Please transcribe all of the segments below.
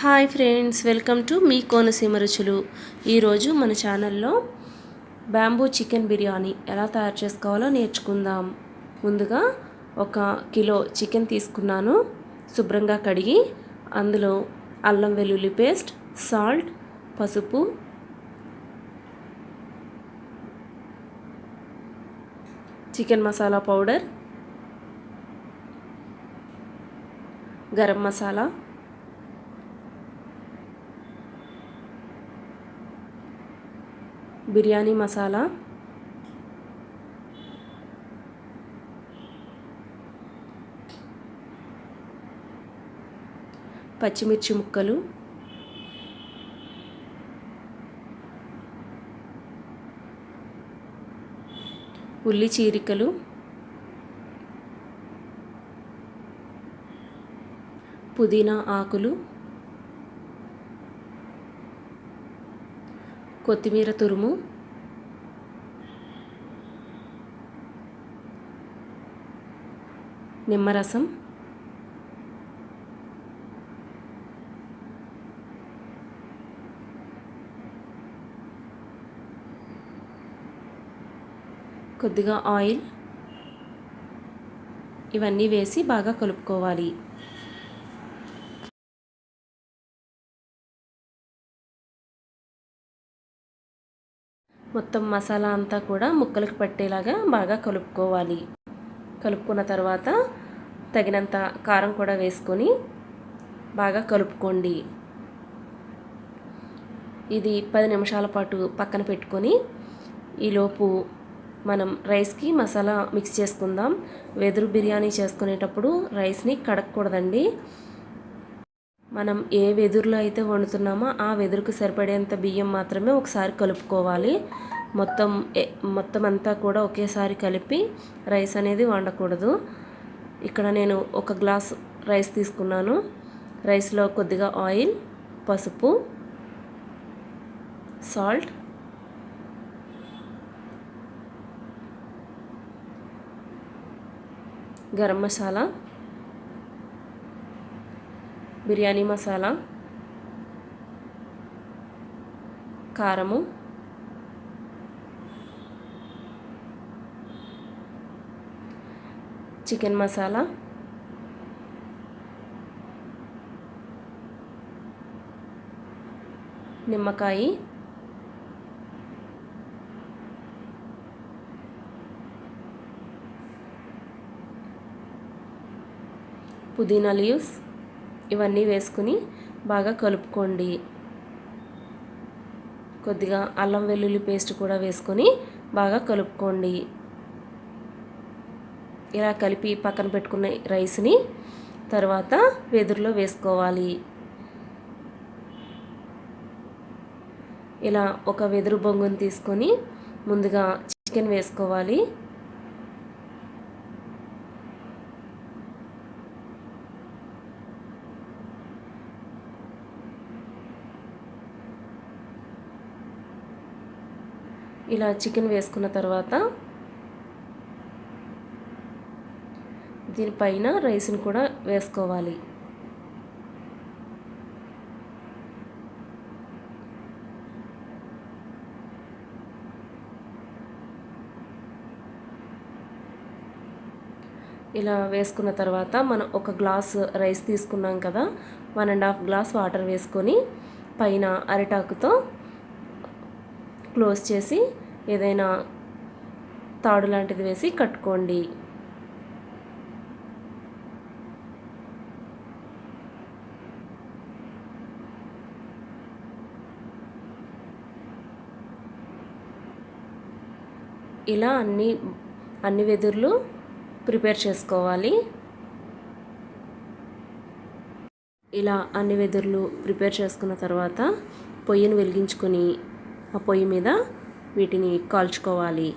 Hi friends, welcome to me Konaseema రుచులు. ఈరోజు మన ఛానల్లో బ్యాంబూ చికెన్ బిర్యానీ ఎలా తయారు చేసుకోవాలో నేర్చుకుందాం. ముందుగా 1 కిలో చికెన్ తీసుకున్నాను. శుభ్రంగా కడిగి అందులో అల్లం వెల్లుల్లి పేస్ట్, సాల్ట్, పసుపు, చికెన్ మసాలా పౌడర్, గరం మసాలా, బిర్యానీ మసాలా, పచ్చిమిర్చి ముక్కలు, ఉల్లి చీరికలు, పుదీనా ఆకులు, కొత్తిమీర తురుము, నిమ్మరసం, కొద్దిగా ఆయిల్, ఇవన్నీ వేసి బాగా కలుపుకోవాలి. మొత్తం మసాలా అంతా కూడా ముక్కలకు పట్టేలాగా బాగా కలుపుకోవాలి. కలుపుకున్న తర్వాత తగినంత కారం కూడా వేసుకొని బాగా కలుపుకోండి. ఇది 10 నిమిషాల పాటు పక్కన పెట్టుకొని ఈలోపు మనం రైస్కి మసాలా మిక్స్ చేసుకుందాం. వెదురు బిర్యానీ చేసుకునేటప్పుడు రైస్ని కడగకూడదండి. మనం ఏ వెదురులో అయితే వండుతున్నామో ఆ వెదురుకు సరిపడేంత బియ్యం మాత్రమే ఒకసారి కలుపుకోవాలి. మొత్తం అంతా కూడా ఒకేసారి కలిపి రైస్ అనేది వండకూడదు. ఇక్కడ నేను 1 గ్లాస్ రైస్ తీసుకున్నాను. రైస్లో కొద్దిగా ఆయిల్, పసుపు, సాల్ట్, గరం మసాలా, బిర్యానీ మసాలా, కారము, చికెన్ మసాలా, నిమ్మకాయ, పుదీనా లీవ్స్, ఇవన్నీ వేసుకుని బాగా కలుపుకోండి. కొద్దిగా అల్లం వెల్లుల్లి పేస్ట్ కూడా వేసుకొని బాగా కలుపుకోండి. ఇలా కలిపి పక్కన పెట్టుకున్న రైస్ని తర్వాత వెదురులో వేసుకోవాలి. ఇలా ఒక వెదురు బొంగుని తీసుకొని ముందుగా చికెన్ వేసుకోవాలి. ఇలా చికెన్ వేసుకున్న తర్వాత దీనిపైన రైస్ని కూడా వేసుకోవాలి. ఇలా వేసుకున్న తర్వాత మనం 1 గ్లాస్ రైస్ తీసుకున్నాం కదా, 1.5 గ్లాస్ వాటర్ వేసుకొని పైన అరిటాకుతో క్లోజ్ చేసి ఏదైనా తాడు లాంటిది వేసి కట్టుకోండి. ఇలా అన్ని వెదుర్లు ప్రిపేర్ చేసుకోవాలి. ఇలా అన్ని వెదుర్లు ప్రిపేర్ చేసుకున్న తర్వాత పొయ్యిని వెలిగించుకొని ఆ పొయ్యి మీద వీటిని కాల్చుకోవాలి.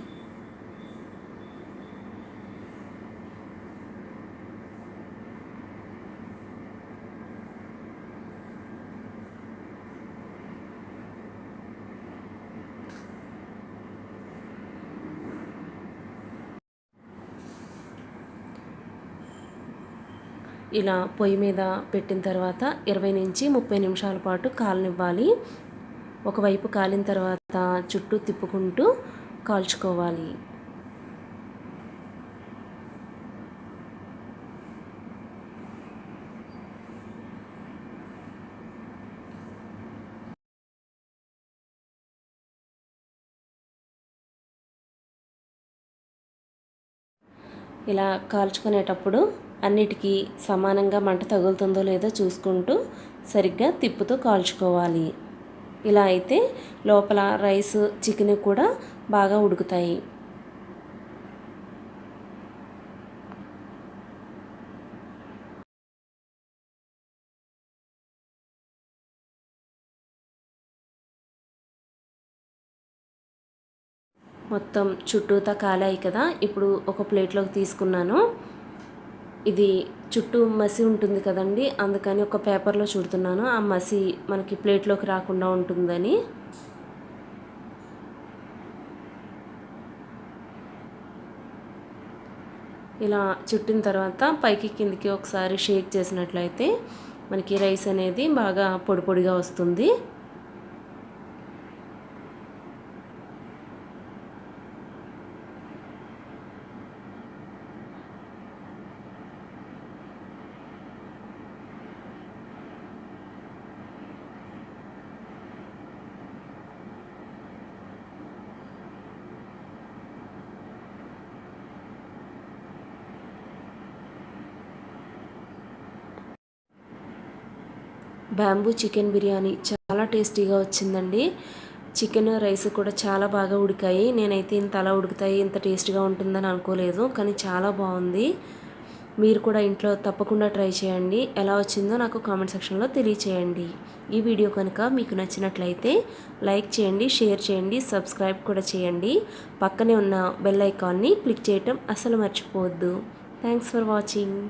ఇలా పొయ్యి మీద పెట్టిన తర్వాత 20 నుంచి 30 నిమిషాల పాటు కాలనివ్వాలి. ఒకవైపు కాలిన తర్వాత చుట్టూ తిప్పుకుంటూ కాల్చుకోవాలి. ఇలా కాల్చుకునేటప్పుడు అన్నిటికీ సమానంగా మంట తగులుతుందో లేదో చూసుకుంటూ సరిగ్గా తిప్పుతూ కాల్చుకోవాలి. ఇలా అయితే లోపల రైస్ చికెన్ కూడా బాగా ఉడుకుతాయి. మొత్తం చుట్టూతా కాలాయి కదా. ఇప్పుడు ఒక ప్లేట్లోకి తీసుకున్నాను. ఇది చుట్టూ మసి ఉంటుంది కదండి, అందుకని ఒక పేపర్లో చుడుతున్నాను. ఆ మసి మనకి ప్లేట్లోకి రాకుండా ఉంటుందని. ఇలా చుట్టిన తర్వాత పైకి కిందికి ఒకసారి షేక్ చేసినట్లయితే మనకి రైస్ అనేది బాగా పొడి పొడిగా వస్తుంది. బ్యాంబూ చికెన్ బిర్యానీ చాలా టేస్టీగా వచ్చిందండి. చికెన్ రైస్ కూడా చాలా బాగా ఉడికాయి. నేనైతే ఇంత అలా ఉడుకుతాయి, ఇంత టేస్ట్గా ఉంటుందని అనుకోలేదు, కానీ చాలా బాగుంది. మీరు కూడా ఇంట్లో తప్పకుండా ట్రై చేయండి. ఎలా వచ్చిందో నాకు కామెంట్ సెక్షన్లో తెలియచేయండి. ఈ వీడియో కనుక మీకు నచ్చినట్లయితే లైక్ చేయండి, షేర్ చేయండి, సబ్స్క్రైబ్ కూడా చేయండి. పక్కనే ఉన్న బెల్ ఐకాన్ని క్లిక్ చేయటం అస్సలు మర్చిపోవద్దు. Thanks for watching.